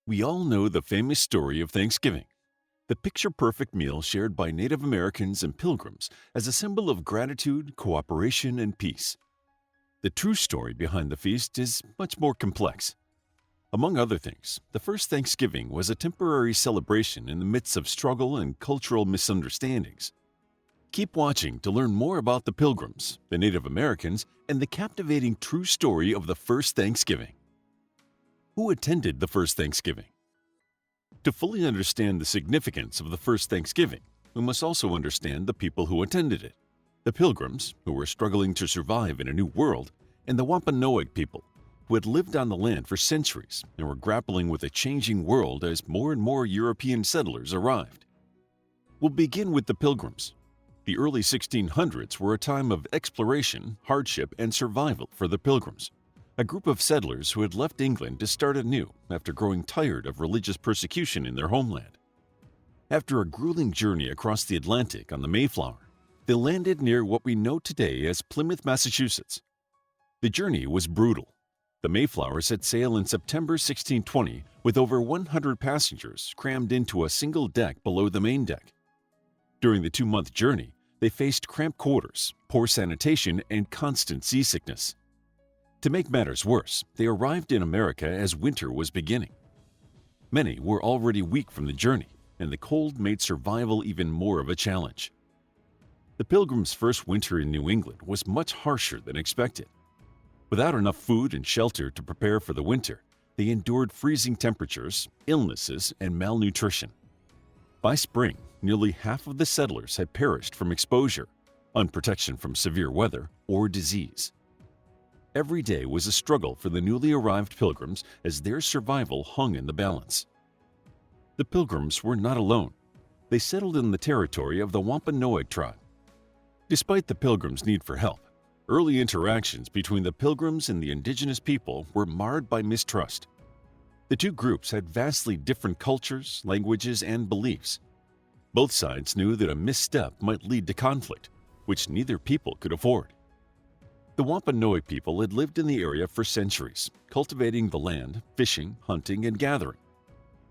We all know the famous story of Thanksgiving, the picture-perfect meal shared by Native Americans and Pilgrims as a symbol of gratitude, cooperation, and peace. The true story behind the feast is much more complex. Among other things, the first Thanksgiving was a temporary celebration in the midst of struggle and cultural misunderstandings. Keep watching to learn more about the Pilgrims, the Native Americans, and the captivating true story of the first Thanksgiving. Who attended the first Thanksgiving? To fully understand the significance of the first Thanksgiving, we must also understand the people who attended it: the Pilgrims, who were struggling to survive in a new world, and the Wampanoag people, who had lived on the land for centuries and were grappling with a changing world as more and more European settlers arrived. We'll begin with the Pilgrims. The early 1600s were a time of exploration, hardship, and survival for the Pilgrims, a group of settlers who had left England to start anew after growing tired of religious persecution in their homeland. After a grueling journey across the Atlantic on the Mayflower, they landed near what we know today as Plymouth, Massachusetts. The journey was brutal. The Mayflower set sail in September 1620 with over 100 passengers crammed into a single deck below the main deck. During the 2-month journey, they faced cramped quarters, poor sanitation, and constant seasickness. To make matters worse, they arrived in America as winter was beginning. Many were already weak from the journey, and the cold made survival even more of a challenge. The Pilgrims' first winter in New England was much harsher than expected. Without enough food and shelter to prepare for the winter, they endured freezing temperatures, illnesses, and malnutrition. By spring, nearly half of the settlers had perished from exposure, unprotection from severe weather, or disease. Every day was a struggle for the newly arrived Pilgrims as their survival hung in the balance. The Pilgrims were not alone. They settled in the territory of the Wampanoag tribe. Despite the Pilgrims' need for help, early interactions between the Pilgrims and the indigenous people were marred by mistrust. The two groups had vastly different cultures, languages, and beliefs. Both sides knew that a misstep might lead to conflict, which neither people could afford. The Wampanoag people had lived in the area for centuries, cultivating the land, fishing, hunting, and gathering.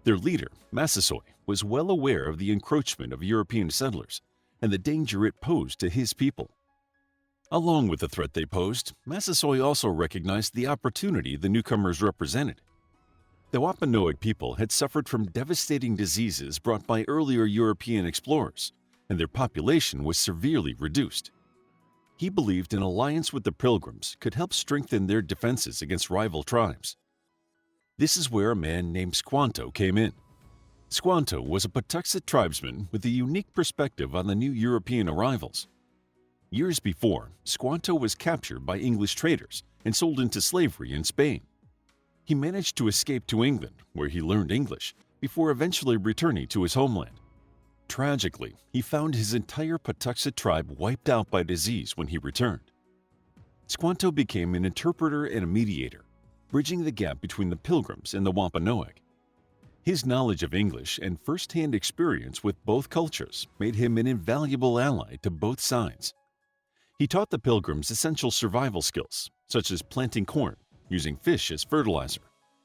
Their leader, Massasoit, was well aware of the encroachment of European settlers and the danger it posed to his people. Along with the threat they posed, Massasoit also recognized the opportunity the newcomers represented. The Wampanoag people had suffered from devastating diseases brought by earlier European explorers, and their population was severely reduced. He believed an alliance with the Pilgrims could help strengthen their defenses against rival tribes. This is where a man named Squanto came in. Squanto was a Patuxet tribesman with a unique perspective on the new European arrivals. Years before, Squanto was captured by English traders and sold into slavery in Spain. He managed to escape to England, where he learned English, before eventually returning to his homeland. Tragically, he found his entire Patuxet tribe wiped out by disease when he returned. Squanto became an interpreter and a mediator, bridging the gap between the Pilgrims and the Wampanoag. His knowledge of English and first-hand experience with both cultures made him an invaluable ally to both sides. He taught the Pilgrims essential survival skills, such as planting corn, using fish as fertilizer,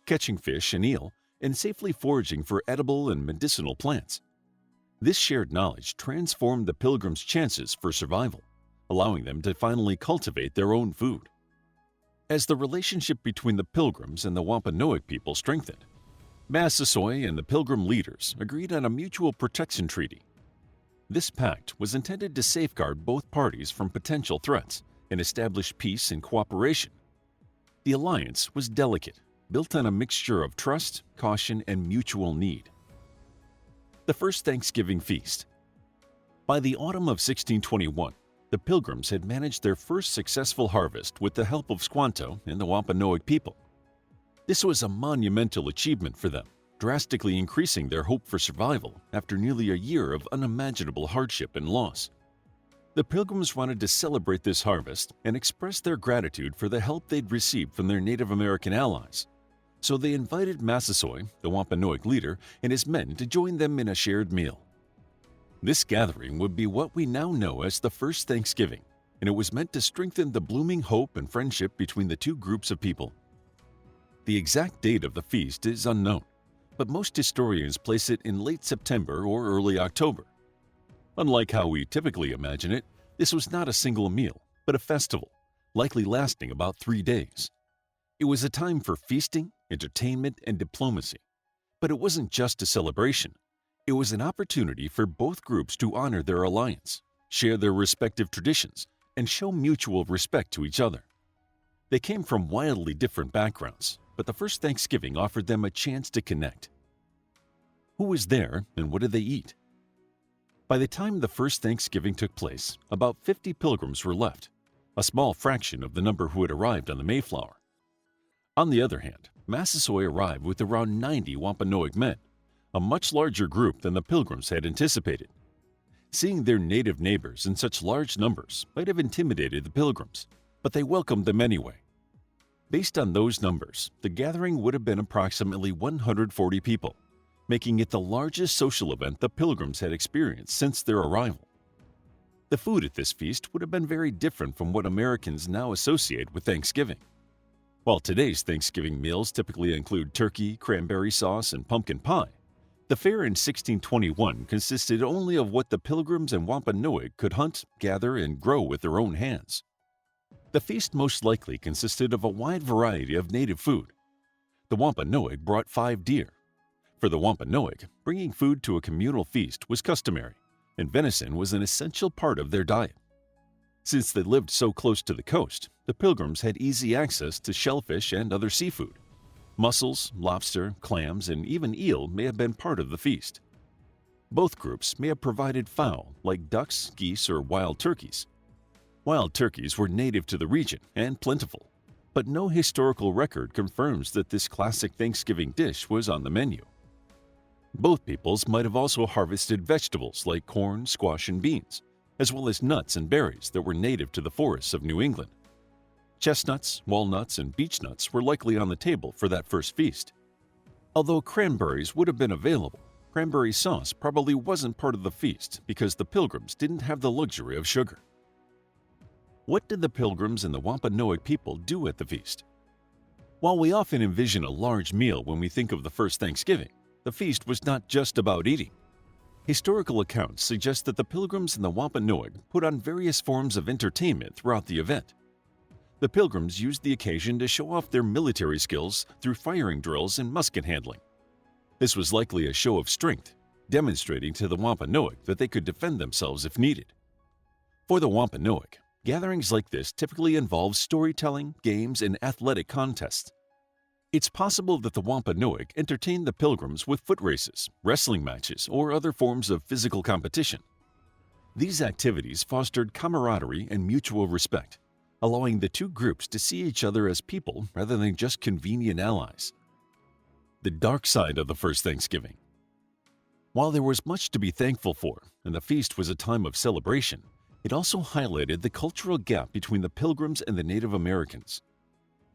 catching fish and eel, and safely foraging for edible and medicinal plants. This shared knowledge transformed the Pilgrims' chances for survival, allowing them to finally cultivate their own food. As the relationship between the Pilgrims and the Wampanoag people strengthened, Massasoit and the Pilgrim leaders agreed on a mutual protection treaty. This pact was intended to safeguard both parties from potential threats and establish peace and cooperation. The alliance was delicate, built on a mixture of trust, caution, and mutual need. The first Thanksgiving feast. By the autumn of 1621, the Pilgrims had managed their first successful harvest with the help of Squanto and the Wampanoag people. This was a monumental achievement for them, drastically increasing their hope for survival after nearly a year of unimaginable hardship and loss. The Pilgrims wanted to celebrate this harvest and express their gratitude for the help they'd received from their Native American allies. So they invited Massasoit, the Wampanoag leader, and his men to join them in a shared meal. This gathering would be what we now know as the First Thanksgiving, and it was meant to strengthen the blooming hope and friendship between the two groups of people. The exact date of the feast is unknown, but most historians place it in late September or early October. Unlike how we typically imagine it, this was not a single meal, but a festival, likely lasting about 3 days. It was a time for feasting, entertainment, and diplomacy. But it wasn't just a celebration. It was an opportunity for both groups to honor their alliance, share their respective traditions, and show mutual respect to each other. They came from wildly different backgrounds, but the first Thanksgiving offered them a chance to connect. Who was there and what did they eat? By the time the first Thanksgiving took place, about 50 pilgrims were left, a small fraction of the number who had arrived on the Mayflower. On the other hand, Massasoit arrived with around 90 Wampanoag men, a much larger group than the Pilgrims had anticipated. Seeing their native neighbors in such large numbers might have intimidated the Pilgrims, but they welcomed them anyway. Based on those numbers, the gathering would have been approximately 140 people, making it the largest social event the Pilgrims had experienced since their arrival. The food at this feast would have been very different from what Americans now associate with Thanksgiving. While today's Thanksgiving meals typically include turkey, cranberry sauce, and pumpkin pie, the fare in 1621 consisted only of what the Pilgrims and Wampanoag could hunt, gather, and grow with their own hands. The feast most likely consisted of a wide variety of native food. The Wampanoag brought 5 deer. For the Wampanoag, bringing food to a communal feast was customary, and venison was an essential part of their diet. Since they lived so close to the coast, the Pilgrims had easy access to shellfish and other seafood. Mussels, lobster, clams, and even eel may have been part of the feast. Both groups may have provided fowl like ducks, geese, or wild turkeys. Wild turkeys were native to the region and plentiful, but no historical record confirms that this classic Thanksgiving dish was on the menu. Both peoples might have also harvested vegetables like corn, squash, and beans, as well as nuts and berries that were native to the forests of New England. Chestnuts, walnuts, and beechnuts were likely on the table for that first feast. Although cranberries would have been available, cranberry sauce probably wasn't part of the feast because the Pilgrims didn't have the luxury of sugar. What did the Pilgrims and the Wampanoag people do at the feast? While we often envision a large meal when we think of the first Thanksgiving, the feast was not just about eating. Historical accounts suggest that the Pilgrims and the Wampanoag put on various forms of entertainment throughout the event. The Pilgrims used the occasion to show off their military skills through firing drills and musket handling. This was likely a show of strength, demonstrating to the Wampanoag that they could defend themselves if needed. For the Wampanoag, gatherings like this typically involve storytelling, games, and athletic contests. It's possible that the Wampanoag entertained the Pilgrims with foot races, wrestling matches, or other forms of physical competition. These activities fostered camaraderie and mutual respect, allowing the two groups to see each other as people rather than just convenient allies. The dark side of the first Thanksgiving. While there was much to be thankful for, and the feast was a time of celebration, it also highlighted the cultural gap between the Pilgrims and the Native Americans.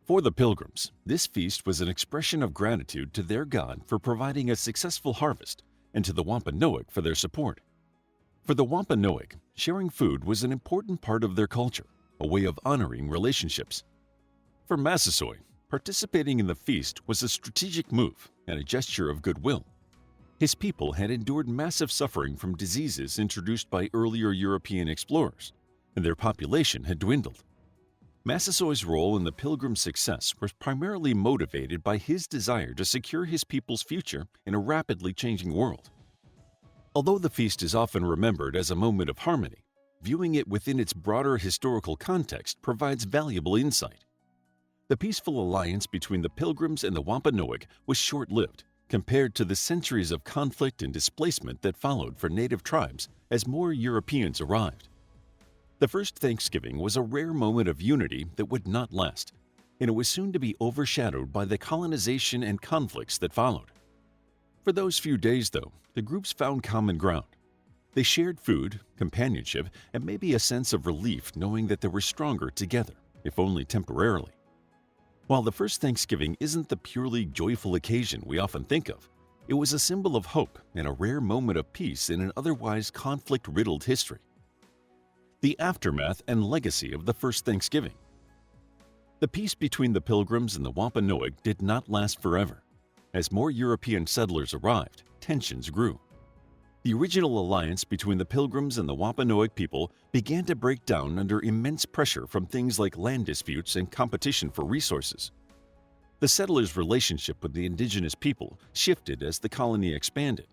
For the Pilgrims, this feast was an expression of gratitude to their God for providing a successful harvest and to the Wampanoag for their support. For the Wampanoag, sharing food was an important part of their culture, a way of honoring relationships. For Massasoit, participating in the feast was a strategic move and a gesture of goodwill. His people had endured massive suffering from diseases introduced by earlier European explorers, and their population had dwindled. Massasoit's role in the Pilgrims' success was primarily motivated by his desire to secure his people's future in a rapidly changing world. Although the feast is often remembered as a moment of harmony, viewing it within its broader historical context provides valuable insight. The peaceful alliance between the Pilgrims and the Wampanoag was short-lived compared to the centuries of conflict and displacement that followed for native tribes as more Europeans arrived. The first Thanksgiving was a rare moment of unity that would not last, and it was soon to be overshadowed by the colonization and conflicts that followed. For those few days, though, the groups found common ground. They shared food, companionship, and maybe a sense of relief knowing that they were stronger together, if only temporarily. While the first Thanksgiving isn't the purely joyful occasion we often think of, it was a symbol of hope and a rare moment of peace in an otherwise conflict-riddled history. The aftermath and legacy of the first Thanksgiving. The peace between the Pilgrims and the Wampanoag did not last forever. As more European settlers arrived, tensions grew. The original alliance between the Pilgrims and the Wampanoag people began to break down under immense pressure from things like land disputes and competition for resources. The settlers' relationship with the indigenous people shifted as the colony expanded.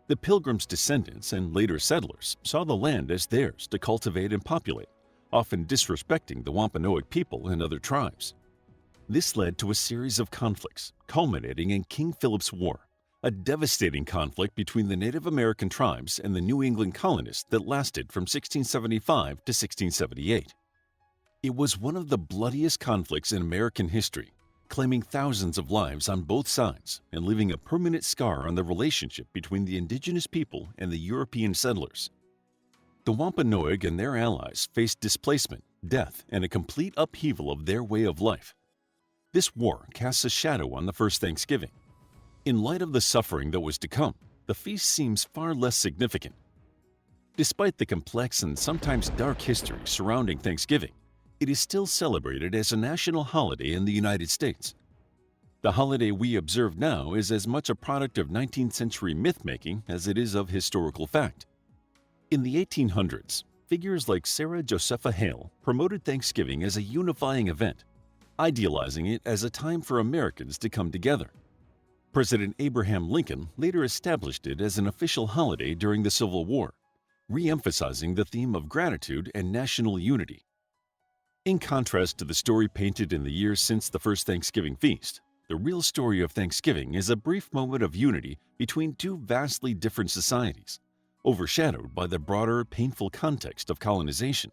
The Pilgrims' descendants and later settlers saw the land as theirs to cultivate and populate, often disrespecting the Wampanoag people and other tribes. This led to a series of conflicts, culminating in King Philip's War, a devastating conflict between the Native American tribes and the New England colonists that lasted from 1675 to 1678. It was one of the bloodiest conflicts in American history, claiming thousands of lives on both sides and leaving a permanent scar on the relationship between the indigenous people and the European settlers. The Wampanoag and their allies faced displacement, death, and a complete upheaval of their way of life. This war casts a shadow on the first Thanksgiving. In light of the suffering that was to come, the feast seems far less significant. Despite the complex and sometimes dark history surrounding Thanksgiving, it is still celebrated as a national holiday in the United States. The holiday we observe now is as much a product of 19th century myth-making as it is of historical fact. In the 1800s, figures like Sarah Josepha Hale promoted Thanksgiving as a unifying event, idealizing it as a time for Americans to come together. President Abraham Lincoln later established it as an official holiday during the Civil War, re-emphasizing the theme of gratitude and national unity. In contrast to the story painted in the years since the first Thanksgiving feast, the real story of Thanksgiving is a brief moment of unity between two vastly different societies, overshadowed by the broader, painful context of colonization.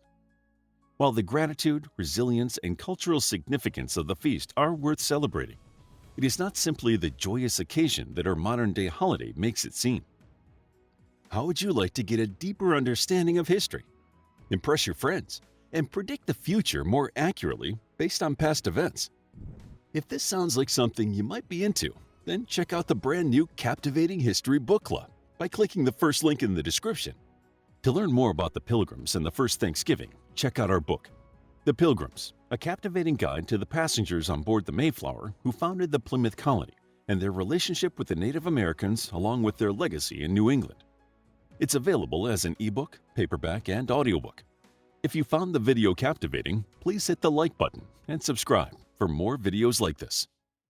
While the gratitude, resilience, and cultural significance of the feast are worth celebrating, it is not simply the joyous occasion that our modern-day holiday makes it seem. How would you like to get a deeper understanding of history, impress your friends, and predict the future more accurately based on past events? If this sounds like something you might be into, then check out the brand new Captivating History Book Club by clicking the first link in the description. To learn more about the Pilgrims and the first Thanksgiving, check out our book, The Pilgrims, a captivating guide to the passengers on board the Mayflower who founded the Plymouth colony and their relationship with the Native Americans along with their legacy in New England. It's available as an ebook, paperback, and audiobook. If you found the video captivating, please hit the like button and subscribe for more videos like this.